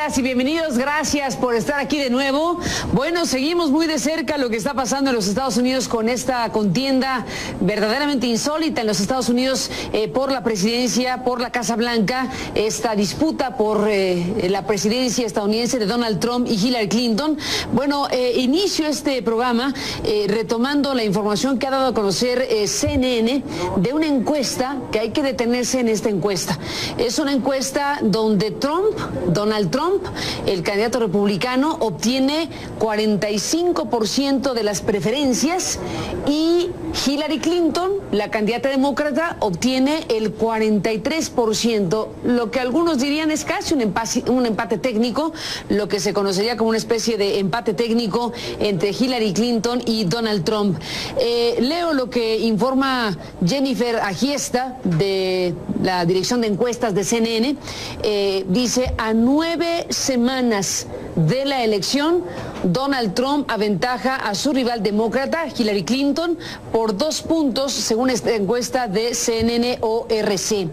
días y bienvenidos. Gracias por estar aquí de nuevo. Bueno, seguimos muy de cerca lo que está pasando en los Estados Unidos con esta contienda verdaderamente insólita en los Estados Unidos por la presidencia, por la Casa Blanca, esta disputa por la presidencia estadounidense de Donald Trump y Hillary Clinton. Bueno, inicio este programa retomando la información que ha dado a conocer CNN de una encuesta que hay que detenerse en esta encuesta. Es una encuesta donde Donald Trump, el candidato republicano, obtiene 45% de las preferencias y Hillary Clinton, la candidata demócrata, obtiene el 43%, lo que algunos dirían es casi un empate técnico, lo que se conocería como una especie de empate técnico entre Hillary Clinton y Donald Trump. Leo lo que informa Jennifer Agiesta de la dirección de encuestas de CNN. Dice, a 9 semanas de la elección, Donald Trump aventaja a su rival demócrata, Hillary Clinton, por 2 puntos, según esta encuesta de CNN-ORC.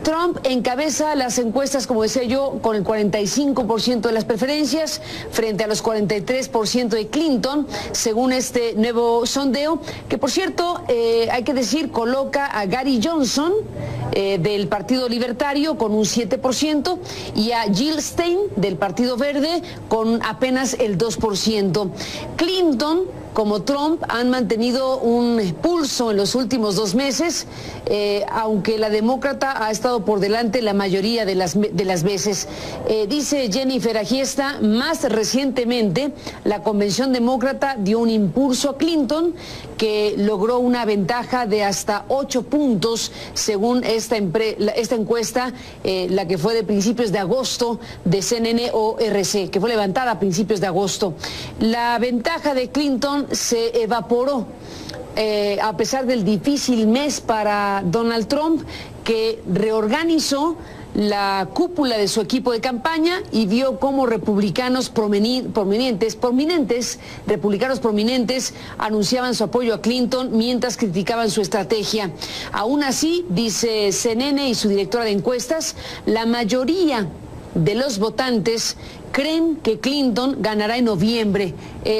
Trump encabeza las encuestas, como decía yo, con el 45% de las preferencias, frente a los 43% de Clinton, según este nuevo sondeo, que por cierto, hay que decir, coloca a Gary Johnson, del Partido Libertario, con un 7%, y a Jill Stein, del Partido Verde, con apenas el 2%. Clinton, como Trump, han mantenido un pulso en los últimos 2 meses, aunque la demócrata ha estado por delante la mayoría de las veces. Dice Jennifer Agiesta, más recientemente la convención demócrata dio un impulso a Clinton, que logró una ventaja de hasta 8 puntos, según esta encuesta, la que fue de principios de agosto de CNN-ORC, que fue levantada a principios de agosto. La ventaja de Clinton se evaporó a pesar del difícil mes para Donald Trump, que reorganizó la cúpula de su equipo de campaña y vio cómo republicanos prominentes, republicanos prominentes, anunciaban su apoyo a Clinton mientras criticaban su estrategia. Aún así, dice CNN y su directora de encuestas, la mayoría de los votantes creen que Clinton ganará en noviembre.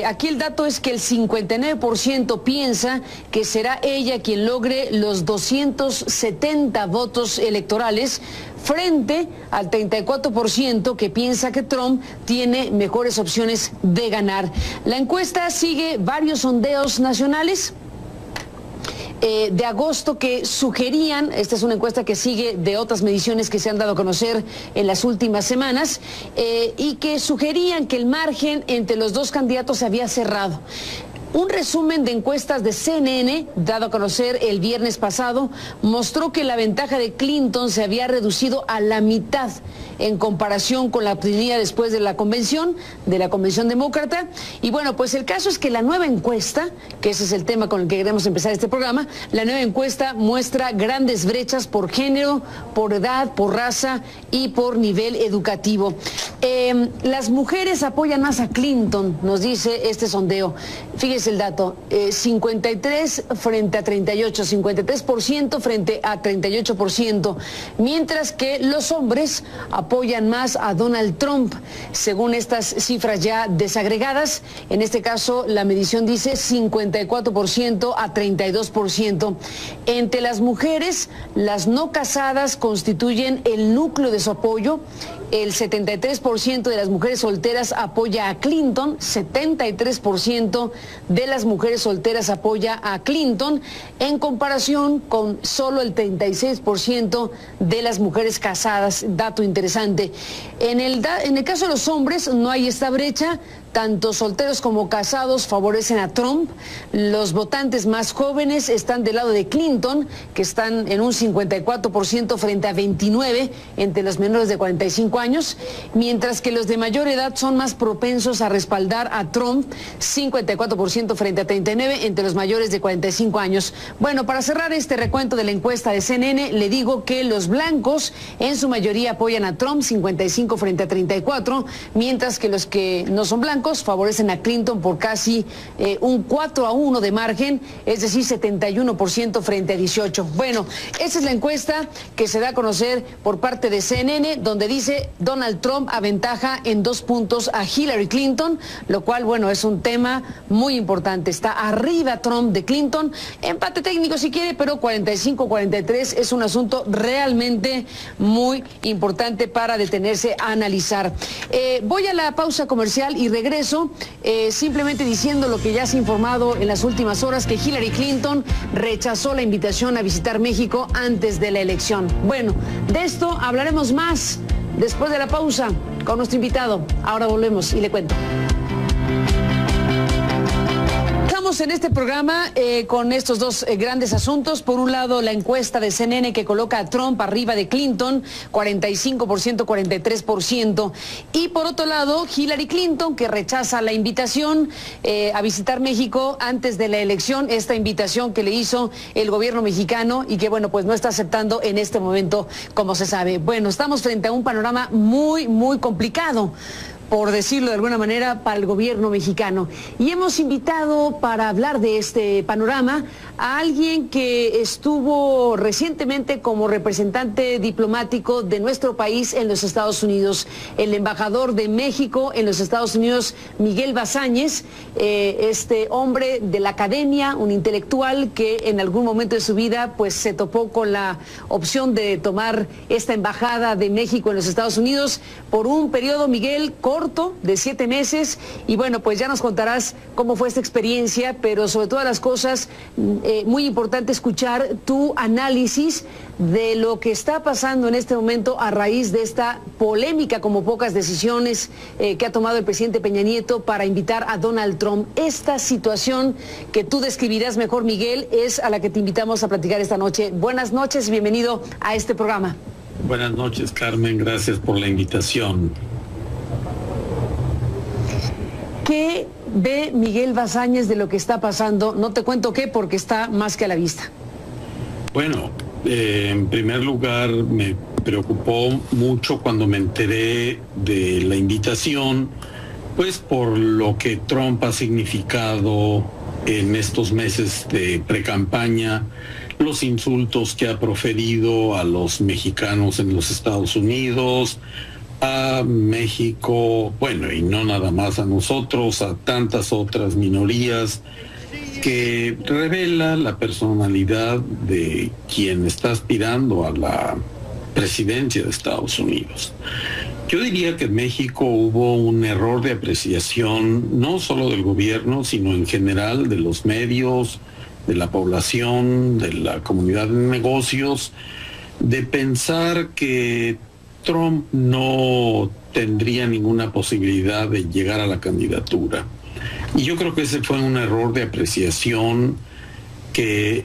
Aquí el dato es que el 59% piensa que será ella quien logre los 270 votos electorales, frente al 34% que piensa que Trump tiene mejores opciones de ganar. La encuesta sigue varios sondeos nacionales de agosto que sugerían, esta es una encuesta que sigue de otras mediciones que se han dado a conocer en las últimas semanas, y que sugerían que el margen entre los dos candidatos se había cerrado. Un resumen de encuestas de CNN, dado a conocer el viernes pasado, mostró que la ventaja de Clinton se había reducido a la mitad en comparación con la obtenida después de la convención demócrata. Y bueno, pues el caso es que la nueva encuesta, que ese es el tema con el que queremos empezar este programa, la nueva encuesta muestra grandes brechas por género, por edad, por raza y por nivel educativo. Las mujeres apoyan más a Clinton, nos dice este sondeo. Fíjese el dato, 53 frente a 38, 53% frente a 38%, mientras que los hombres apoyan más a Donald Trump, según estas cifras ya desagregadas. En este caso, la medición dice 54% a 32%. Entre las mujeres, las no casadas constituyen el núcleo de su apoyo. El 73% de las mujeres solteras apoya a Clinton, 73% de las mujeres solteras apoya a Clinton, en comparación con solo el 36% de las mujeres casadas. Dato interesante. En el caso de los hombres no hay esta brecha. Tanto solteros como casados favorecen a Trump. Los votantes más jóvenes están del lado de Clinton, que están en un 54% frente a 29% entre los menores de 45 años, mientras que los de mayor edad son más propensos a respaldar a Trump, 54% frente a 39% entre los mayores de 45 años. Bueno, para cerrar este recuento de la encuesta de CNN, le digo que los blancos en su mayoría apoyan a Trump, 55 frente a 34, mientras que los que no son blancos blancos favorecen a Clinton por casi un 4-1 de margen, es decir, 71% frente a 18. Bueno, esa es la encuesta que se da a conocer por parte de CNN, donde dice Donald Trump aventaja en 2 puntos a Hillary Clinton, lo cual, bueno, es un tema muy importante. Está arriba Trump de Clinton, empate técnico si quiere, pero 45-43 es un asunto realmente muy importante para detenerse a analizar. Voy a la pausa comercial y regreso simplemente diciendo lo que ya se ha informado en las últimas horas, que Hillary Clinton rechazó la invitación a visitar México antes de la elección. Bueno, de esto hablaremos más después de la pausa con nuestro invitado. Ahora volvemos y le cuento. En este programa con estos dos grandes asuntos. Por un lado, la encuesta de CNN que coloca a Trump arriba de Clinton, 45%, 43%. Y por otro lado, Hillary Clinton, que rechaza la invitación a visitar México antes de la elección, esta invitación que le hizo el gobierno mexicano y que, bueno, pues no está aceptando en este momento, como se sabe. Bueno, estamos frente a un panorama muy, muy complicado, por decirlo de alguna manera, para el gobierno mexicano. Y hemos invitado para hablar de este panorama a alguien que estuvo recientemente como representante diplomático de nuestro país en los Estados Unidos, el embajador de México en los Estados Unidos, Miguel Bazáñez, este hombre de la academia, un intelectual que en algún momento de su vida pues se topó con la opción de tomar esta embajada de México en los Estados Unidos por un periodo, Miguel, corto, de 7 meses, y bueno, pues ya nos contarás cómo fue esta experiencia, pero sobre todas las cosas, muy importante escuchar tu análisis de lo que está pasando en este momento a raíz de esta polémica, como pocas decisiones que ha tomado el presidente Peña Nieto para invitar a Donald Trump. Esta situación que tú describirás mejor, Miguel, es a la que te invitamos a platicar esta noche. Buenas noches y bienvenido a este programa. Buenas noches, Carmen, gracias por la invitación. ¿Qué ve Miguel Bazáñez de lo que está pasando? No te cuento qué, porque está más que a la vista. Bueno, en primer lugar, me preocupó mucho cuando me enteré de la invitación, pues por lo que Trump ha significado en estos meses de precampaña, los insultos que ha proferido a los mexicanos en los Estados Unidos, a México, bueno, y no nada más a nosotros, a tantas otras minorías, que revela la personalidad de quien está aspirando a la presidencia de Estados Unidos. Yo diría que en México hubo un error de apreciación, no solo del gobierno, sino en general de los medios, de la población, de la comunidad de negocios, de pensar que Trump no tendría ninguna posibilidad de llegar a la candidatura. Y yo creo que ese fue un error de apreciación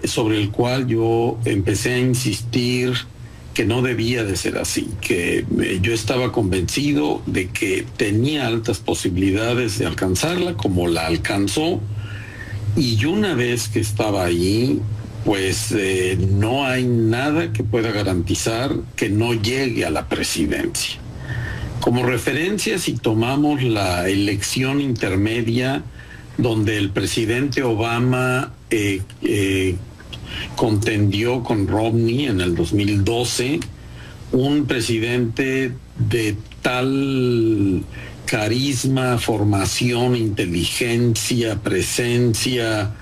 sobre el cual yo empecé a insistir que no debía de ser así, que yo estaba convencido de que tenía altas posibilidades de alcanzarla, como la alcanzó, y una vez que estaba ahí, pues no hay nada que pueda garantizar que no llegue a la presidencia. Como referencia, si tomamos la elección intermedia, donde el presidente Obama contendió con Romney en el 2012, un presidente de tal carisma, formación, inteligencia, presencia,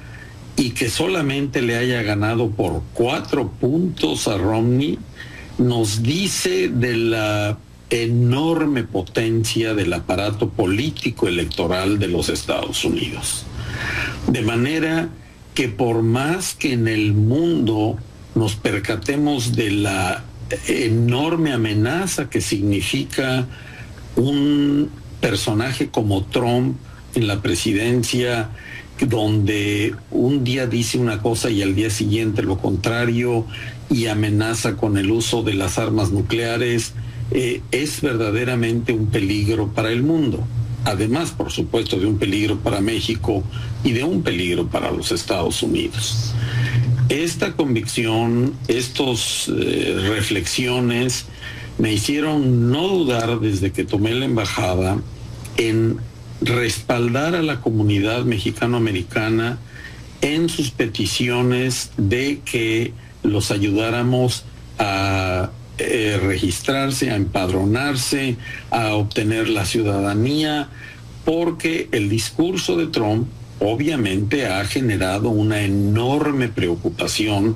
y que solamente le haya ganado por 4 puntos a Romney, nos dice de la enorme potencia del aparato político electoral de los Estados Unidos. De manera que por más que en el mundo nos percatemos de la enorme amenaza que significa un personaje como Trump en la presidencia, donde un día dice una cosa y al día siguiente lo contrario y amenaza con el uso de las armas nucleares, es verdaderamente un peligro para el mundo. Además, por supuesto, de un peligro para México y de un peligro para los Estados Unidos. Esta convicción, estas reflexiones me hicieron no dudar desde que tomé la embajada en respaldar a la comunidad mexicano-americana en sus peticiones de que los ayudáramos a registrarse, a empadronarse, a obtener la ciudadanía, porque el discurso de Trump obviamente ha generado una enorme preocupación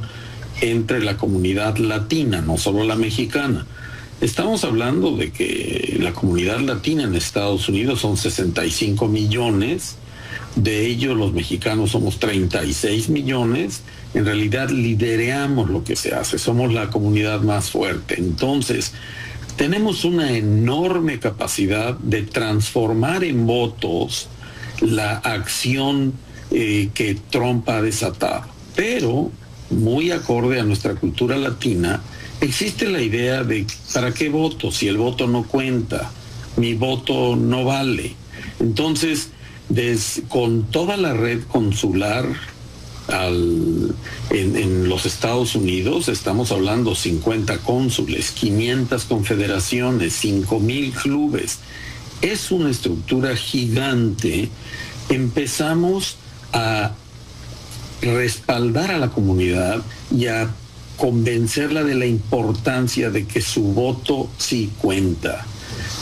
entre la comunidad latina, no solo la mexicana. Estamos hablando de que la comunidad latina en Estados Unidos son 65 millones, de ellos los mexicanos somos 36 millones, en realidad lideramos lo que se hace, somos la comunidad más fuerte. Entonces, tenemos una enorme capacidad de transformar en votos la acción que Trump ha desatado. Pero, muy acorde a nuestra cultura latina, existe la idea de ¿para qué voto? Si el voto no cuenta, mi voto no vale. Entonces, con toda la red consular en los Estados Unidos, estamos hablando 50 cónsules, 500 confederaciones, 5,000 clubes. Es una estructura gigante. Empezamos a respaldar a la comunidad y a convencerla de la importancia de que su voto sí cuenta.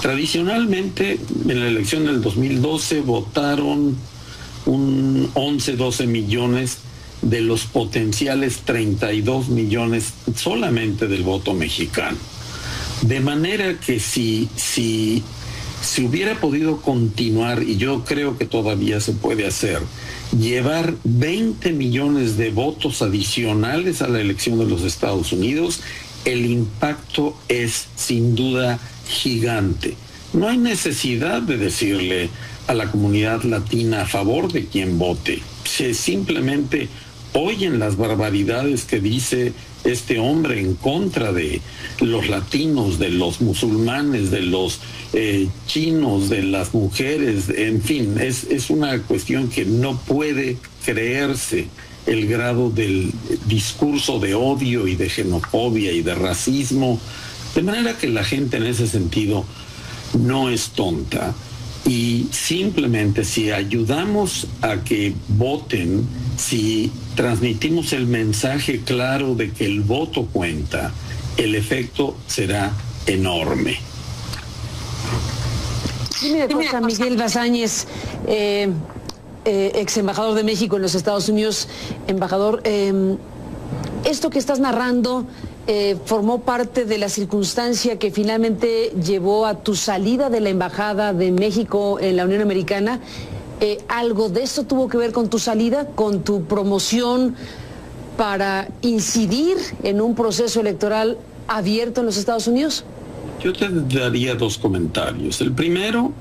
Tradicionalmente, en la elección del 2012 votaron un 12 millones de los potenciales 32 millones solamente del voto mexicano. De manera que si hubiera podido continuar, y yo creo que todavía se puede hacer, llevar 20 millones de votos adicionales a la elección de los Estados Unidos, el impacto es sin duda gigante. No hay necesidad de decirle a la comunidad latina a favor de quien vote. Se simplemente oyen las barbaridades que dice este hombre en contra de los latinos, de los musulmanes, de los chinos, de las mujeres, en fin, es una cuestión que no puede creerse el grado del discurso de odio y de xenofobia y de racismo, de manera que la gente en ese sentido no es tonta. Y simplemente si ayudamos a que voten, si transmitimos el mensaje claro de que el voto cuenta, el efecto será enorme. Dime una cosa, Miguel Bazáñez, ex embajador de México en los Estados Unidos, embajador, esto que estás narrando formó parte de la circunstancia que finalmente llevó a tu salida de la Embajada de México en la Unión Americana. ¿Algo de esto tuvo que ver con tu salida, con tu promoción para incidir en un proceso electoral abierto en los Estados Unidos? Yo te daría dos comentarios. El primero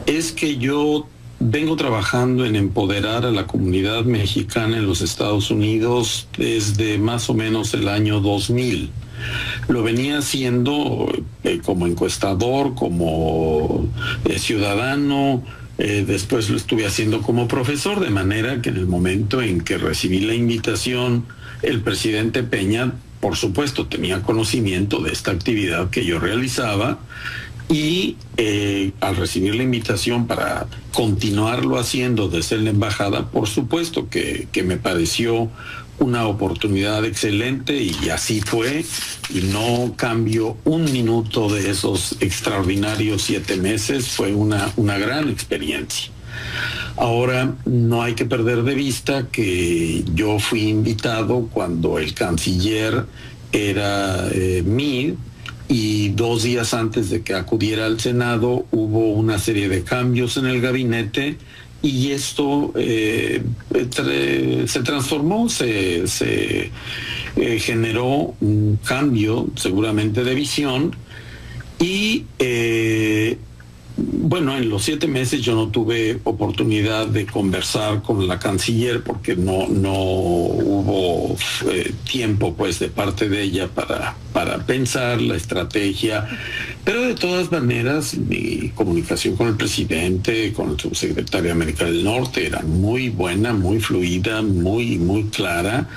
es que yo vengo trabajando en empoderar a la comunidad mexicana en los Estados Unidos desde más o menos el año 2000. Lo venía haciendo como encuestador, como ciudadano, después lo estuve haciendo como profesor, de manera que en el momento en que recibí la invitación, el presidente Peña, por supuesto, tenía conocimiento de esta actividad que yo realizaba, y al recibir la invitación para continuarlo haciendo desde la embajada, por supuesto que me pareció una oportunidad excelente, y así fue, y no cambio un minuto de esos extraordinarios 7 meses. Fue una gran experiencia. Ahora, no hay que perder de vista que yo fui invitado cuando el canciller era Meade, y 2 días antes de que acudiera al Senado hubo una serie de cambios en el gabinete, y esto se transformó, se generó un cambio seguramente de visión, y bueno, en los 7 meses yo no tuve oportunidad de conversar con la canciller porque no hubo tiempo pues de parte de ella para pensar la estrategia, pero de todas maneras mi comunicación con el presidente, con el subsecretario de América del Norte era muy buena, muy fluida, muy clara,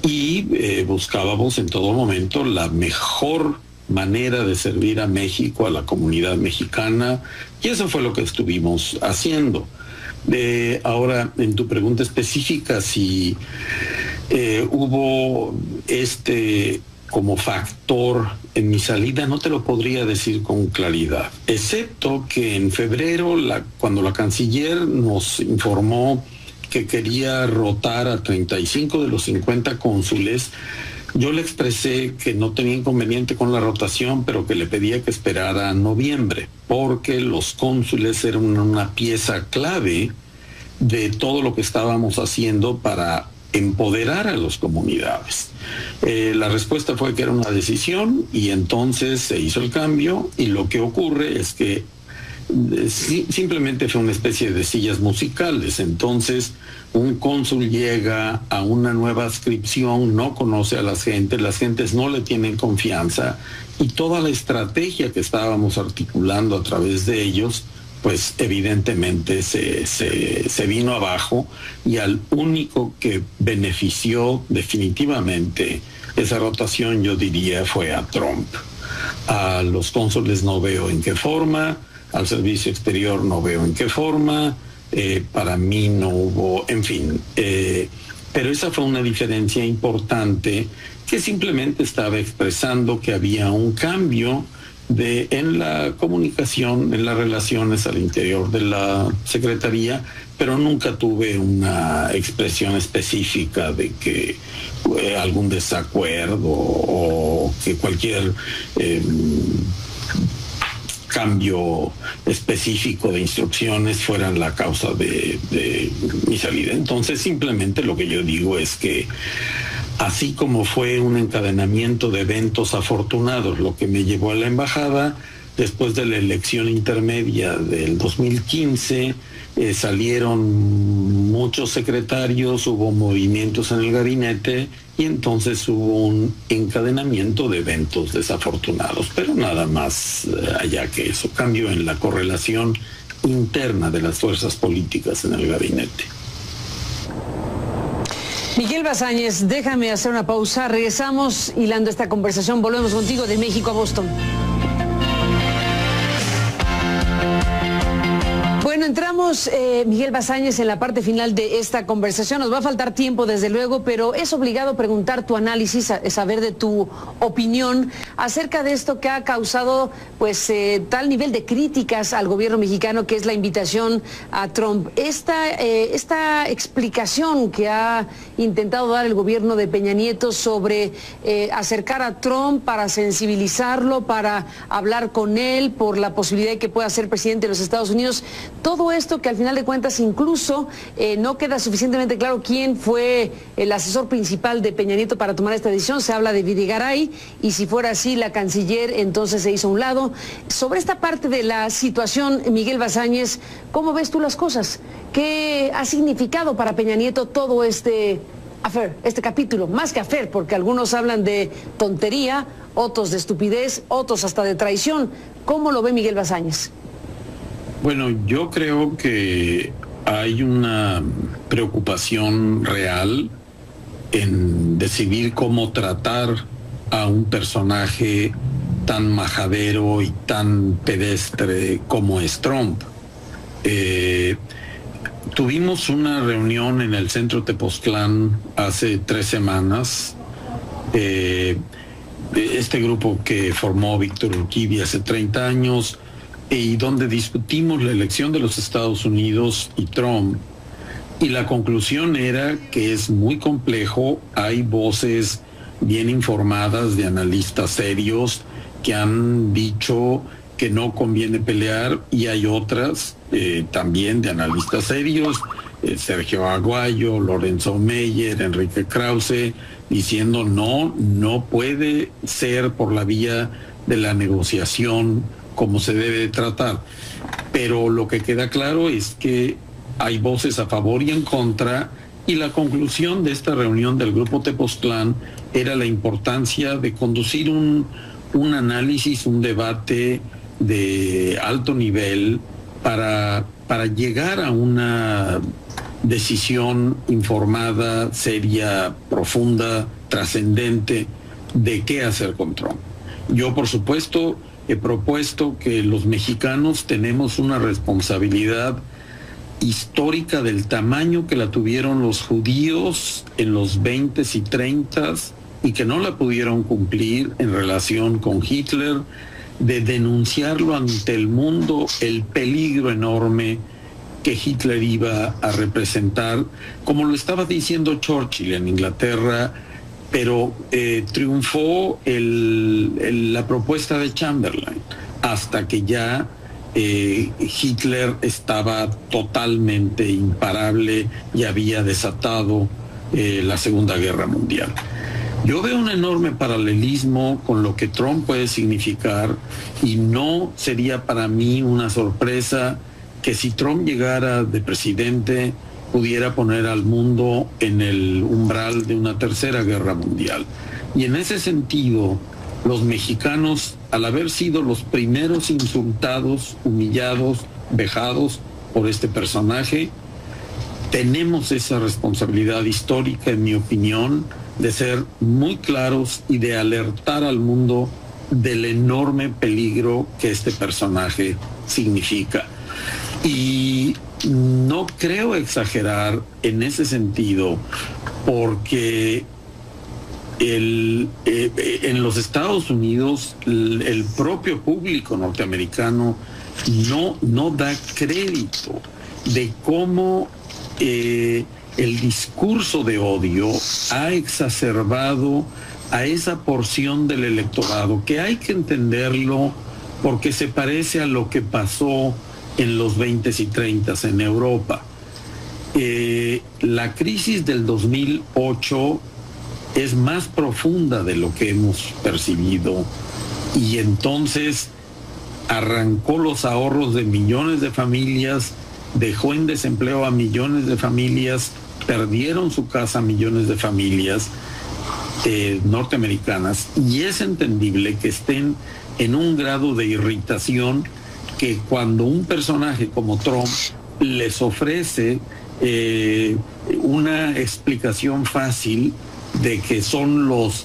y buscábamos en todo momento la mejor manera de servir a México, a la comunidad mexicana, y eso fue lo que estuvimos haciendo. Ahora, en tu pregunta específica, si hubo como factor en mi salida, no te lo podría decir con claridad, excepto que en febrero, cuando la canciller nos informó que quería rotar a 35 de los 50 cónsules, yo le expresé que no tenía inconveniente con la rotación, pero que le pedía que esperara a noviembre, porque los cónsules eran una pieza clave de todo lo que estábamos haciendo para empoderar a las comunidades. La respuesta fue que era una decisión y entonces se hizo el cambio, y lo que ocurre es que simplemente fue una especie de sillas musicales. Entonces un cónsul llega a una nueva adscripción, no conoce a las gentes no le tienen confianza, y toda la estrategia que estábamos articulando a través de ellos, pues evidentemente se vino abajo, y al único que benefició definitivamente esa rotación, yo diría, fue a Trump. A los cónsules no veo en qué forma, al servicio exterior no veo en qué forma, para mí no hubo, en fin, pero esa fue una diferencia importante que simplemente estaba expresando que había un cambio en la comunicación, en las relaciones al interior de la Secretaría, pero nunca tuve una expresión específica de que algún desacuerdo o que cualquier cambio específico de instrucciones fuera la causa de mi salida. Entonces, simplemente lo que yo digo es que así como fue un encadenamiento de eventos afortunados lo que me llevó a la embajada, después de la elección intermedia del 2015, salieron muchos secretarios, hubo movimientos en el gabinete, y entonces hubo un encadenamiento de eventos desafortunados, pero nada más allá que eso, cambio en la correlación interna de las fuerzas políticas en el gabinete. Miguel Bazáñez, déjame hacer una pausa, regresamos hilando esta conversación, volvemos contigo de México a Boston. Bueno, entramos, Miguel Bazáñez, en la parte final de esta conversación. Nos va a faltar tiempo, desde luego, pero es obligado preguntar tu análisis, saber de tu opinión acerca de esto que ha causado, pues, tal nivel de críticas al gobierno mexicano, que es la invitación a Trump. Esta explicación que ha intentado dar el gobierno de Peña Nieto sobre acercar a Trump para sensibilizarlo, para hablar con él por la posibilidad de que pueda ser presidente de los Estados Unidos. Todo esto que al final de cuentas incluso no queda suficientemente claro quién fue el asesor principal de Peña Nieto para tomar esta decisión. Se habla de Videgaray, y si fuera así, la canciller entonces se hizo a un lado. Sobre esta parte de la situación, Miguel Bazáñez, ¿cómo ves tú las cosas? ¿Qué ha significado para Peña Nieto todo este capítulo? Más que affair, porque algunos hablan de tontería, otros de estupidez, otros hasta de traición. ¿Cómo lo ve Miguel Bazáñez? Bueno, yo creo que hay una preocupación real en decidir cómo tratar a un personaje tan majadero y tan pedestre como es Trump. Tuvimos una reunión en el Centro Tepoztlán hace 3 semanas. Este grupo que formó Víctor Urquidi hace 30 años, y donde discutimos la elección de los Estados Unidos y Trump, y la conclusión era que es muy complejo. Hay voces bien informadas de analistas serios que han dicho que no conviene pelear, y hay otras también de analistas serios, Sergio Aguayo, Lorenzo Meyer, Enrique Krause, diciendo no puede ser por la vía de la negociación como se debe tratar. Pero lo que queda claro es que hay voces a favor y en contra, y la conclusión de esta reunión del Grupo Tepoztlán era la importancia de conducir un análisis, un debate de alto nivel para llegar a una decisión informada, seria, profunda, trascendente de qué hacer con Trump. Yo, por supuesto, he propuesto que los mexicanos tenemos una responsabilidad histórica del tamaño que la tuvieron los judíos en los 20s y 30s y que no la pudieron cumplir en relación con Hitler, de denunciarlo ante el mundo, el peligro enorme que Hitler iba a representar, como lo estaba diciendo Churchill en Inglaterra, pero triunfó la propuesta de Chamberlain, hasta que ya Hitler estaba totalmente imparable y había desatado la Segunda Guerra Mundial. Yo veo un enorme paralelismo con lo que Trump puede significar, y no sería para mí una sorpresa que si Trump llegara de presidente pudiera poner al mundo en el umbral de una tercera guerra mundial. Y en ese sentido, los mexicanos, al haber sido los primeros insultados, humillados, vejados por este personaje, tenemos esa responsabilidad histórica, en mi opinión, de ser muy claros y de alertar al mundo del enorme peligro que este personaje significa. Y no creo exagerar en ese sentido, porque en los Estados Unidos el propio público norteamericano no da crédito de cómo el discurso de odio ha exacerbado a esa porción del electorado, que hay que entenderlo porque se parece a lo que pasó en los 20s y 30s en Europa. La crisis del 2008 es más profunda de lo que hemos percibido, y entonces arrancó los ahorros de millones de familias, dejó en desempleo a millones de familias, perdieron su casa millones de familias norteamericanas, y es entendible que estén en un grado de irritación que cuando un personaje como Trump les ofrece una explicación fácil de que son los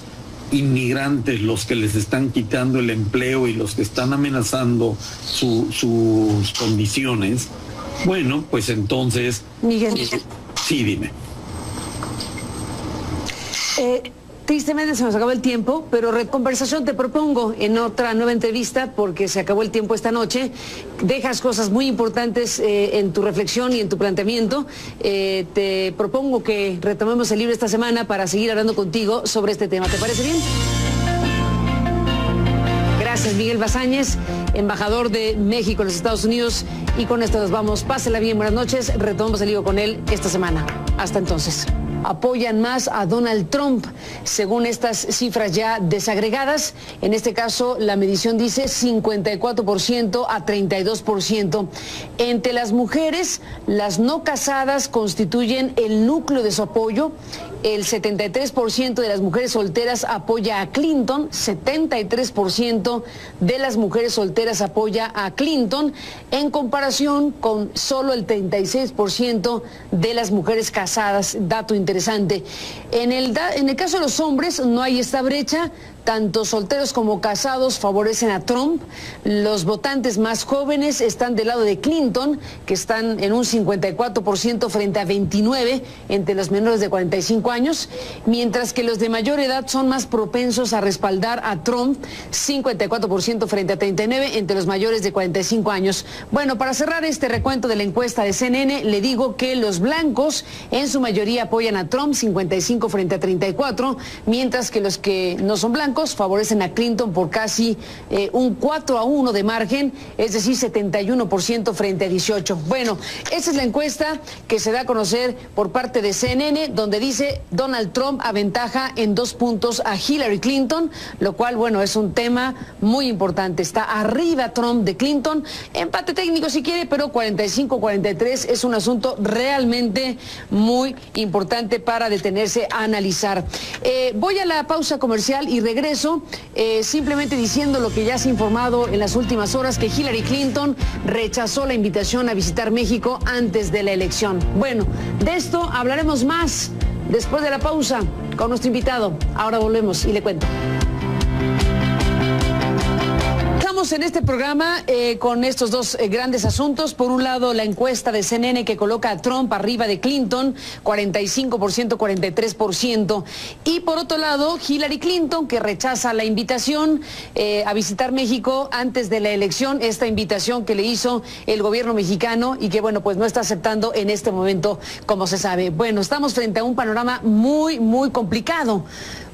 inmigrantes los que les están quitando el empleo y los que están amenazando sus condiciones, bueno, pues entonces... Miguel. Sí, dime. Tristemente se nos acabó el tiempo, pero Reconversación te propongo en otra nueva entrevista, porque se acabó el tiempo esta noche. Dejas cosas muy importantes en tu reflexión y en tu planteamiento. Te propongo que retomemos el libro esta semana para seguir hablando contigo sobre este tema. ¿Te parece bien? Gracias, Miguel Bazáñez, embajador de México en los Estados Unidos. Y con esto nos vamos. Pásela bien, buenas noches. Retomamos el libro con él esta semana. Hasta entonces. Apoyan más a Donald Trump, según estas cifras ya desagregadas. En este caso, la medición dice 54% a 32%. Entre las mujeres, las no casadas constituyen el núcleo de su apoyo. El 73% de las mujeres solteras apoya a Clinton, 73% de las mujeres solteras apoya a Clinton, en comparación con solo el 36% de las mujeres casadas. Dato interesante. En el caso de los hombres no hay esta brecha. Tanto solteros como casados favorecen a Trump. Los votantes más jóvenes están del lado de Clinton, que están en un 54% frente a 29% entre los menores de 45 años, mientras que los de mayor edad son más propensos a respaldar a Trump, 54% frente a 39% entre los mayores de 45 años. Bueno, para cerrar este recuento de la encuesta de CNN, le digo que los blancos en su mayoría apoyan a Trump, 55 frente a 34, mientras que los que no son blancos favorecen a Clinton por casi un 4-1 de margen, es decir, 71% frente a 18%. Bueno, esa es la encuesta que se da a conocer por parte de CNN, donde dice Donald Trump aventaja en 2 puntos a Hillary Clinton, lo cual, bueno, es un tema muy importante. Está arriba Trump de Clinton, empate técnico si quiere, pero 45-43 es un asunto realmente muy importante para detenerse a analizar. Voy a la pausa comercial y regreso simplemente diciendo lo que ya se ha informado en las últimas horas, que Hillary Clinton rechazó la invitación a visitar México antes de la elección. Bueno, de esto hablaremos más después de la pausa con nuestro invitado. Ahora volvemos y le cuento. Comenzamos en este programa con estos dos grandes asuntos. Por un lado, la encuesta de CNN que coloca a Trump arriba de Clinton, 45%, 43%. Y por otro lado, Hillary Clinton, que rechaza la invitación a visitar México antes de la elección, esta invitación que le hizo el gobierno mexicano y que, bueno, pues no está aceptando en este momento, como se sabe. Bueno, estamos frente a un panorama muy, muy complicado,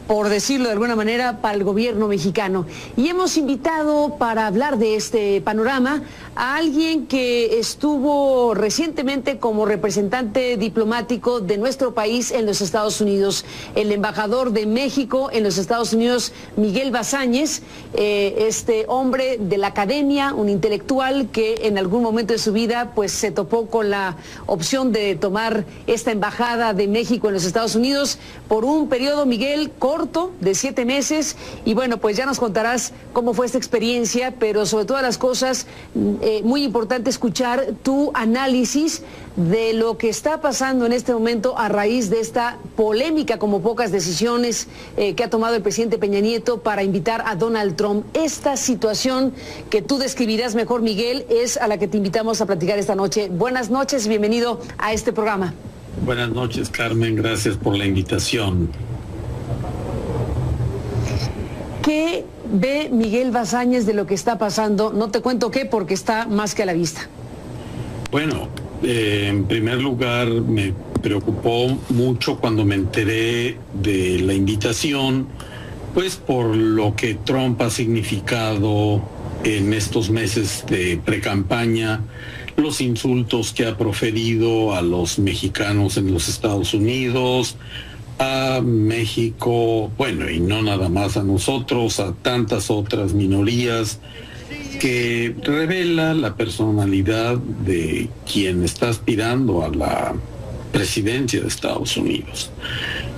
por decirlo de alguna manera, para el gobierno mexicano. Y hemos invitado para hablar de este panorama a alguien que estuvo recientemente como representante diplomático de nuestro país en los Estados Unidos, el embajador de México en los Estados Unidos, Miguel Bazáñez, este hombre de la academia, un intelectual que en algún momento de su vida pues se topó con la opción de tomar esta embajada de México en los Estados Unidos por un periodo, Miguel, corto, de 7 meses, y bueno, pues ya nos contarás cómo fue esta experiencia, pero sobre todas las cosas, muy importante escuchar tu análisis de lo que está pasando en este momento a raíz de esta polémica, como pocas decisiones que ha tomado el presidente Peña Nieto para invitar a Donald Trump. Esta situación que tú describirás mejor, Miguel, es a la que te invitamos a platicar esta noche. Buenas noches y bienvenido a este programa. Buenas noches, Carmen, gracias por la invitación. ¿Qué ve Miguel Bazáñez de lo que está pasando? No te cuento qué, porque está más que a la vista. Bueno, en primer lugar, me preocupó mucho cuando me enteré de la invitación, pues por lo que Trump ha significado en estos meses de precampaña, los insultos que ha proferido a los mexicanos en los Estados Unidos, a México, bueno, y no nada más a nosotros, a tantas otras minorías, que revela la personalidad de quien está aspirando a la presidencia de Estados Unidos.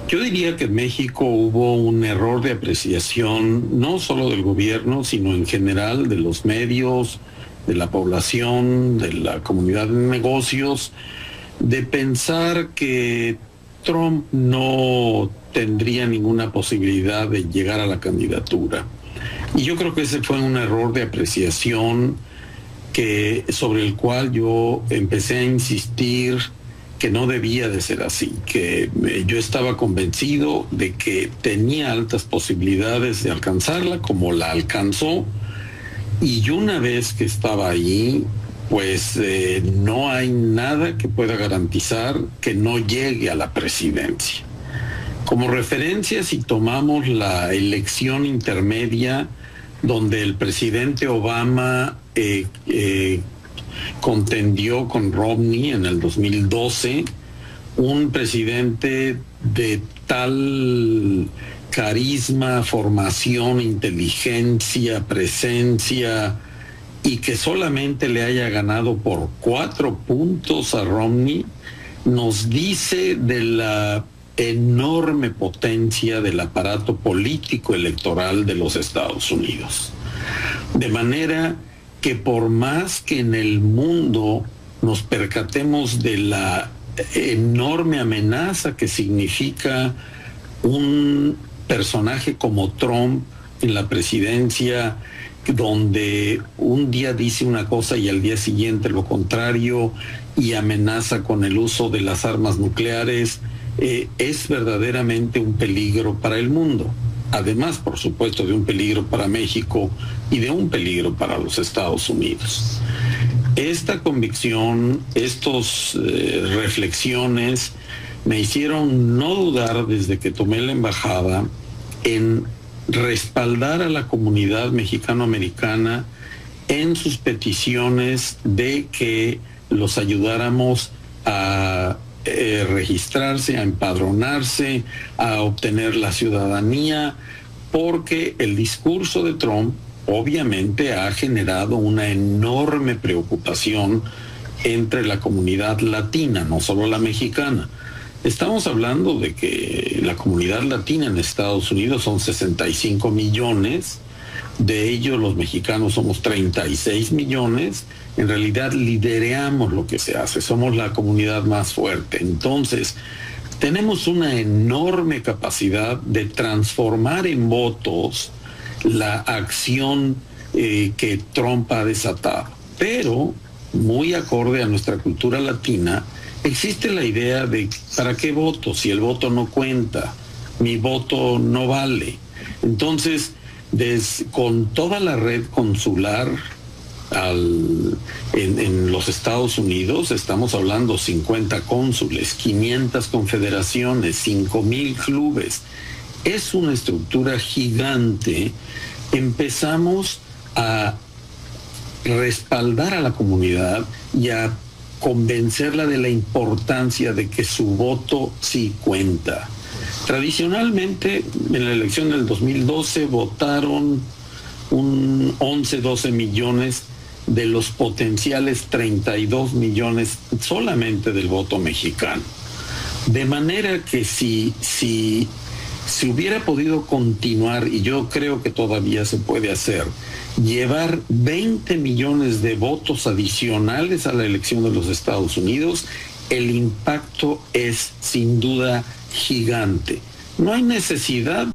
Yo diría que en México hubo un error de apreciación, no solo del gobierno, sino en general de los medios, de la población, de la comunidad de negocios, de pensar que Trump no tendría ninguna posibilidad de llegar a la candidatura. Y yo creo que ese fue un error de apreciación sobre el cual yo empecé a insistir que no debía de ser así, que yo estaba convencido de que tenía altas posibilidades de alcanzarla, como la alcanzó, y una vez que estaba allí, pues no hay nada que pueda garantizar que no llegue a la presidencia. Como referencia, si tomamos la elección intermedia, donde el presidente Obama contendió con Romney en el 2012, un presidente de tal carisma, formación, inteligencia, presencia, y que solamente le haya ganado por 4 puntos a Romney, nos dice de la enorme potencia del aparato político electoral de los Estados Unidos. De manera que por más que en el mundo nos percatemos de la enorme amenaza que significa un personaje como Trump en la presidencia, donde un día dice una cosa y al día siguiente lo contrario y amenaza con el uso de las armas nucleares, es verdaderamente un peligro para el mundo. Además, por supuesto, de un peligro para México y de un peligro para los Estados Unidos. Esta convicción, estas reflexiones me hicieron no dudar desde que tomé la embajada en respaldar a la comunidad mexicano-americana en sus peticiones de que los ayudáramos a registrarse, a empadronarse, a obtener la ciudadanía, porque el discurso de Trump obviamente ha generado una enorme preocupación entre la comunidad latina, no solo la mexicana. Estamos hablando de que la comunidad latina en Estados Unidos son 65 millones, de ellos los mexicanos somos 36 millones, en realidad lideramos lo que se hace, somos la comunidad más fuerte. Entonces, tenemos una enorme capacidad de transformar en votos la acción que Trump ha desatado. Pero, muy acorde a nuestra cultura latina, existe la idea de ¿para qué voto? Si el voto no cuenta, mi voto no vale. Entonces, con toda la red consular en los Estados Unidos, estamos hablando 50 cónsules, 500 confederaciones, 5,000 clubes. Es una estructura gigante. Empezamos a respaldar a la comunidad y a convencerla de la importancia de que su voto sí cuenta. Tradicionalmente, en la elección del 2012 votaron un 12 millones de los potenciales 32 millones solamente del voto mexicano. De manera que si hubiera podido continuar, y yo creo que todavía se puede hacer, llevar 20 millones de votos adicionales a la elección de los Estados Unidos, el impacto es sin duda gigante. No hay necesidad.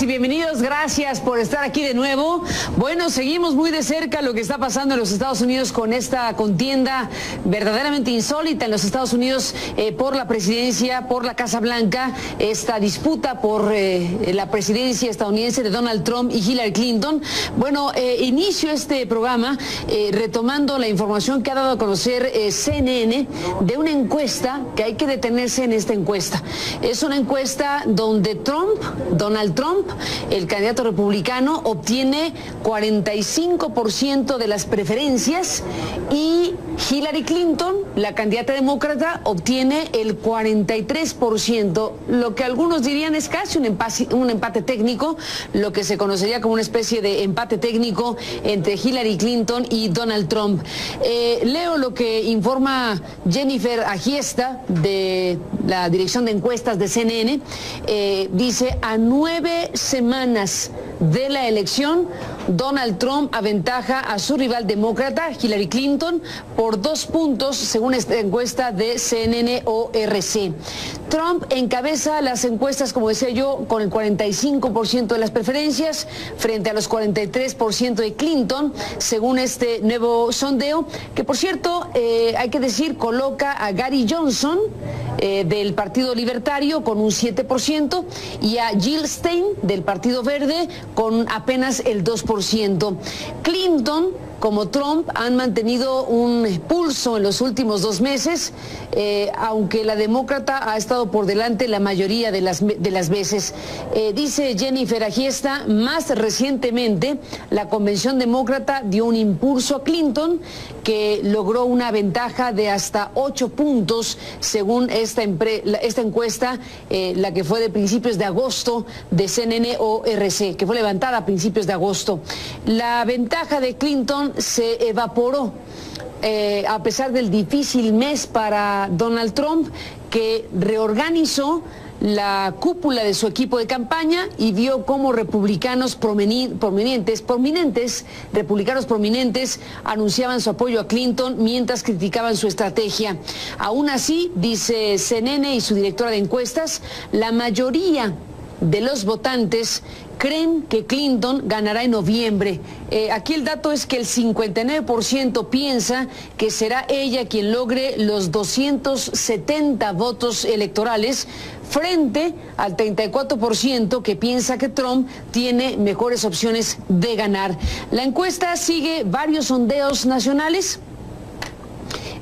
Y bienvenidos, gracias por estar aquí de nuevo. Bueno, seguimos muy de cerca lo que está pasando en los Estados Unidos con esta contienda verdaderamente insólita en los Estados Unidos por la presidencia, por la Casa Blanca, esta disputa por la presidencia estadounidense de Donald Trump y Hillary Clinton. Bueno, inicio este programa retomando la información que ha dado a conocer CNN de una encuesta, que hay que detenerse en esta encuesta. Es una encuesta donde Donald Trump, el candidato republicano, obtiene 45% de las preferencias y Hillary Clinton, la candidata demócrata, obtiene el 43%, lo que algunos dirían es casi un empate técnico, lo que se conocería como una especie de empate técnico entre Hillary Clinton y Donald Trump. Leo lo que informa Jennifer Agiesta de la Dirección de Encuestas de CNN. Dice: a 9 semanas de la elección, Donald Trump aventaja a su rival demócrata, Hillary Clinton, por 2 puntos, según esta encuesta de CNN-ORC. Trump encabeza las encuestas, como decía yo, con el 45% de las preferencias, frente a los 43% de Clinton, según este nuevo sondeo, que por cierto, hay que decir, coloca a Gary Johnson, del Partido Libertario, con un 7%, y a Jill Stein, del Partido Verde, con apenas el 2%. Clinton, como Trump, han mantenido un pulso en los últimos 2 meses, aunque la demócrata ha estado por delante la mayoría de las veces. Dice Jennifer Agiesta, más recientemente la convención demócrata dio un impulso a Clinton, que logró una ventaja de hasta 8 puntos, según esta encuesta, la que fue de principios de agosto de CNN-ORC, que fue levantada a principios de agosto. La ventaja de Clinton se evaporó a pesar del difícil mes para Donald Trump, que reorganizó la cúpula de su equipo de campaña y vio cómo republicanos prominentes, republicanos prominentes, anunciaban su apoyo a Clinton mientras criticaban su estrategia. Aún así, dice CNN y su directora de encuestas, la mayoría de los votantes creen que Clinton ganará en noviembre. Aquí el dato es que el 59% piensa que será ella quien logre los 270 votos electorales, frente al 34% que piensa que Trump tiene mejores opciones de ganar. La encuesta sigue varios sondeos nacionales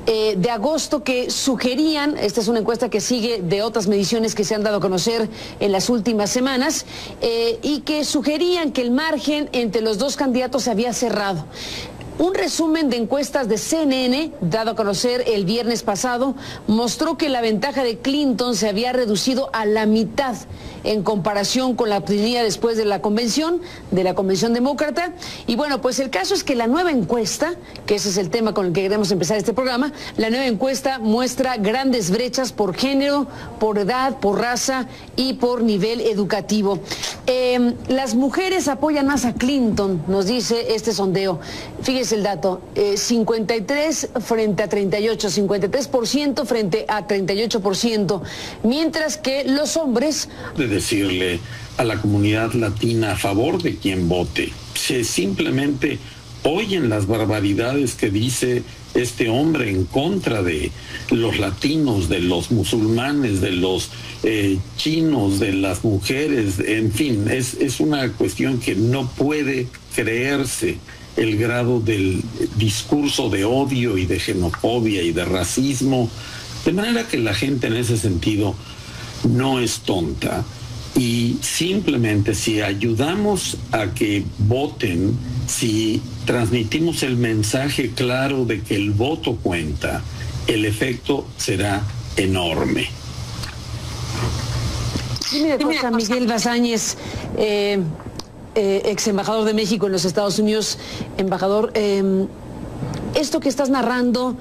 de agosto que sugerían, esta es una encuesta que sigue de otras mediciones que se han dado a conocer en las últimas semanas, y que sugerían que el margen entre los dos candidatos se había cerrado. Un resumen de encuestas de CNN, dado a conocer el viernes pasado, mostró que la ventaja de Clinton se había reducido a la mitad en comparación con la obtenida después de la convención demócrata. Y bueno, pues el caso es que la nueva encuesta, que ese es el tema con el que queremos empezar este programa, la nueva encuesta muestra grandes brechas por género, por edad, por raza y por nivel educativo. Las mujeres apoyan más a Clinton, nos dice este sondeo. Fíjese el dato, 53 frente a 38, 53% frente a 38%, mientras que los hombres... De decirle a la comunidad latina a favor de quien vote, se simplemente oyen las barbaridades que dice este hombre en contra de los latinos, de los musulmanes, de los chinos, de las mujeres, en fin, es una cuestión que no puede creerse el grado del discurso de odio y de xenofobia y de racismo, de manera que la gente en ese sentido no es tonta. Y simplemente si ayudamos a que voten, si transmitimos el mensaje claro de que el voto cuenta, el efecto será enorme. Dime una cosa, Miguel Bazáñez, ex embajador de México en los Estados Unidos, embajador, esto que estás narrando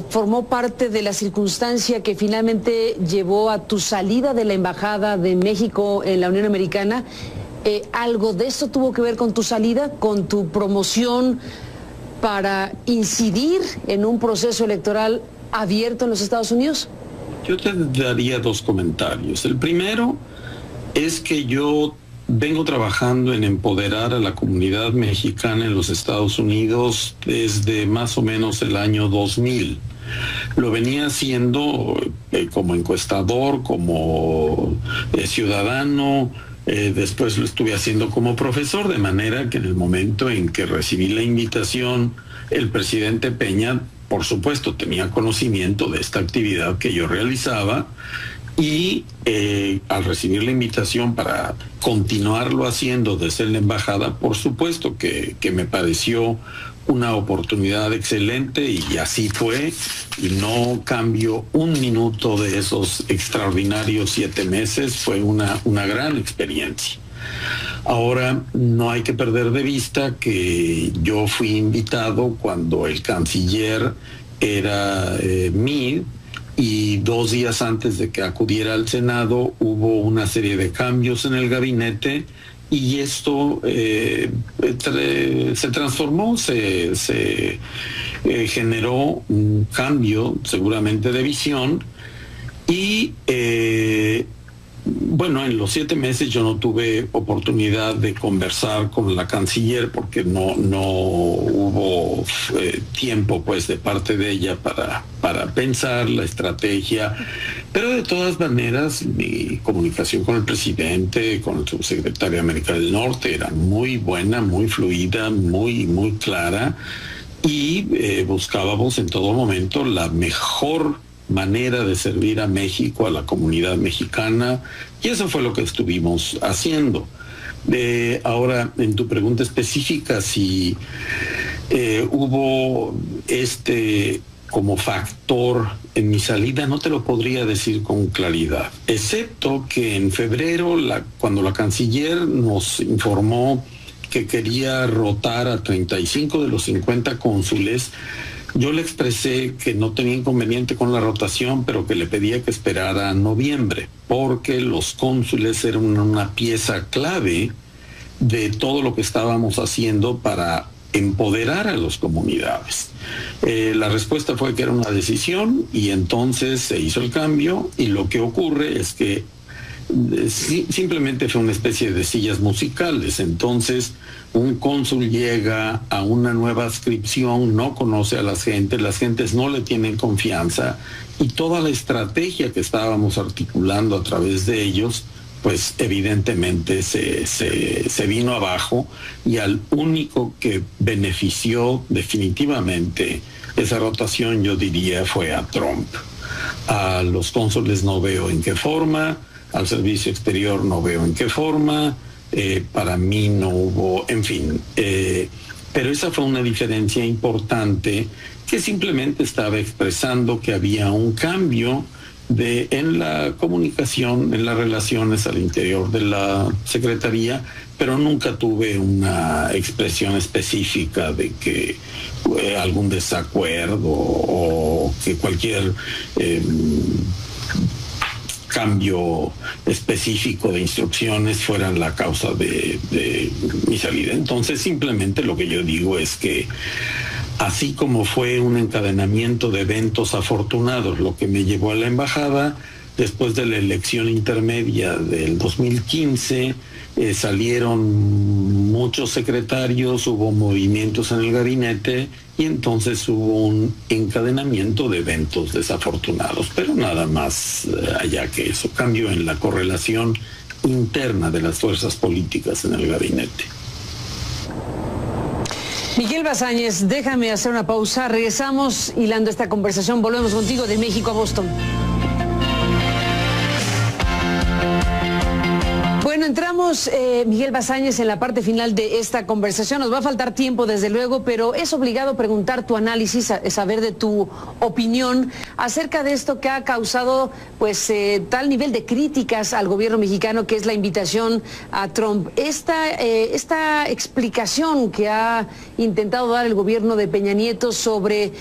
formó parte de la circunstancia que finalmente llevó a tu salida de la Embajada de México en la Unión Americana. ¿Algo de esto tuvo que ver con tu salida, con tu promoción para incidir en un proceso electoral abierto en los Estados Unidos? Yo te daría dos comentarios. El primero es que yo vengo trabajando en empoderar a la comunidad mexicana en los Estados Unidos desde más o menos el año 2000. Lo venía haciendo como encuestador, como ciudadano, después lo estuve haciendo como profesor, de manera que en el momento en que recibí la invitación, el presidente Peña, por supuesto, tenía conocimiento de esta actividad que yo realizaba. Y al recibir la invitación para continuarlo haciendo desde la embajada, por supuesto que me pareció una oportunidad excelente y así fue, y no cambio un minuto de esos extraordinarios 7 meses, fue una gran experiencia. Ahora, no hay que perder de vista que yo fui invitado cuando el canciller era Meade, y 2 días antes de que acudiera al Senado hubo una serie de cambios en el gabinete y esto se transformó, se generó un cambio seguramente de visión y bueno, en los 7 meses yo no tuve oportunidad de conversar con la canciller porque no hubo tiempo pues de parte de ella para pensar la estrategia, pero de todas maneras mi comunicación con el presidente, con el subsecretario de América del Norte era muy buena, muy fluida, muy clara y buscábamos en todo momento la mejor manera de servir a México, a la comunidad mexicana, y eso fue lo que estuvimos haciendo. Ahora, en tu pregunta específica, si hubo como factor en mi salida, no te lo podría decir con claridad, excepto que en febrero, cuando la canciller nos informó que quería rotar a 35 de los 50 cónsules, yo le expresé que no tenía inconveniente con la rotación, pero que le pedía que esperara a noviembre, porque los cónsules eran una pieza clave de todo lo que estábamos haciendo para empoderar a las comunidades. La respuesta fue que era una decisión y entonces se hizo el cambio y lo que ocurre es que simplemente fue una especie de sillas musicales. Entonces un cónsul llega a una nueva adscripción, no conoce a las gentes no le tienen confianza y toda la estrategia que estábamos articulando a través de ellos pues evidentemente se vino abajo y al único que benefició definitivamente esa rotación, yo diría, fue a Trump. A los cónsules no veo en qué forma, al servicio exterior no veo en qué forma, para mí no hubo, en fin, pero esa fue una diferencia importante que simplemente estaba expresando que había un cambio en la comunicación, en las relaciones al interior de la Secretaría, pero nunca tuve una expresión específica de que algún desacuerdo o que cualquier cambio específico de instrucciones fuera la causa de mi salida. Entonces, simplemente lo que yo digo es que así como fue un encadenamiento de eventos afortunados lo que me llevó a la embajada, después de la elección intermedia del 2015, salieron muchos secretarios, hubo movimientos en el gabinete y entonces hubo un encadenamiento de eventos desafortunados, pero nada más allá que eso, cambio en la correlación interna de las fuerzas políticas en el gabinete. Miguel Basáñez, déjame hacer una pausa, regresamos hilando esta conversación, volvemos contigo de México a Boston. Bueno, entramos, Miguel Basáñez, en la parte final de esta conversación. Nos va a faltar tiempo, desde luego, pero es obligado preguntar tu análisis, saber de tu opinión acerca de esto que ha causado, pues, tal nivel de críticas al gobierno mexicano, que es la invitación a Trump. Esta explicación que ha intentado dar el gobierno de Peña Nieto sobre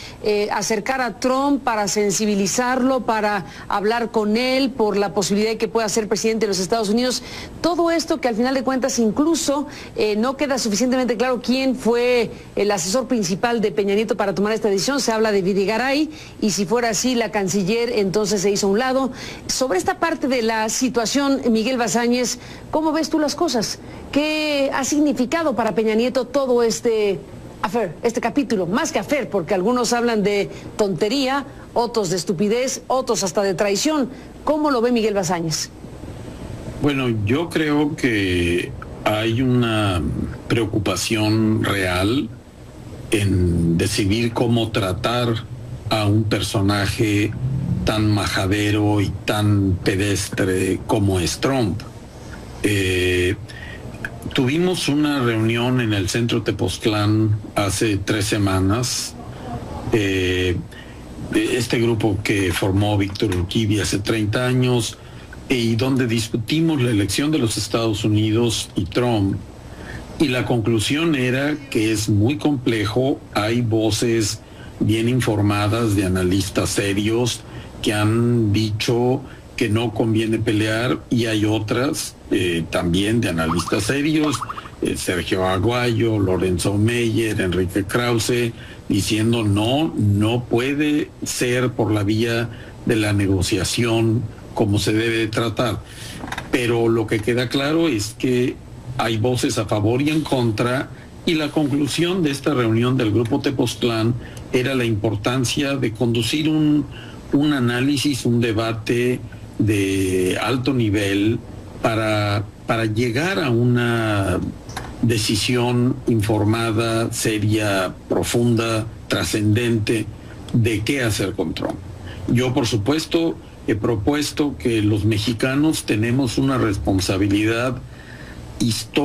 acercar a Trump para sensibilizarlo, para hablar con él por la posibilidad de que pueda ser presidente de los Estados Unidos. Todo esto que al final de cuentas incluso no queda suficientemente claro quién fue el asesor principal de Peña Nieto para tomar esta decisión. Se habla de Videgaray y si fuera así la canciller entonces se hizo a un lado. Sobre esta parte de la situación, Miguel Basáñez, ¿cómo ves tú las cosas? ¿Qué ha significado para Peña Nieto todo este capítulo? Más que affair, porque algunos hablan de tontería, otros de estupidez, otros hasta de traición. ¿Cómo lo ve Miguel Basáñez? Bueno, yo creo que hay una preocupación real en decidir cómo tratar a un personaje tan majadero y tan pedestre como es Trump. Tuvimos una reunión en el Centro Tepoztlán hace 3 semanas. Este grupo que formó Víctor Urquidi hace 30 años, y donde discutimos la elección de los Estados Unidos y Trump, y la conclusión era que es muy complejo. Hay voces bien informadas de analistas serios que han dicho que no conviene pelear, y hay otras también de analistas serios, Sergio Aguayo, Lorenzo Meyer, Enrique Krause, diciendo no puede ser por la vía de la negociación como se debe tratar. Pero lo que queda claro es que hay voces a favor y en contra, y la conclusión de esta reunión del Grupo Tepoztlán era la importancia de conducir un análisis, un debate de alto nivel para llegar a una decisión informada, seria, profunda, trascendente de qué hacer con Trump. Yo, por supuesto, he propuesto que los mexicanos tenemos una responsabilidad histórica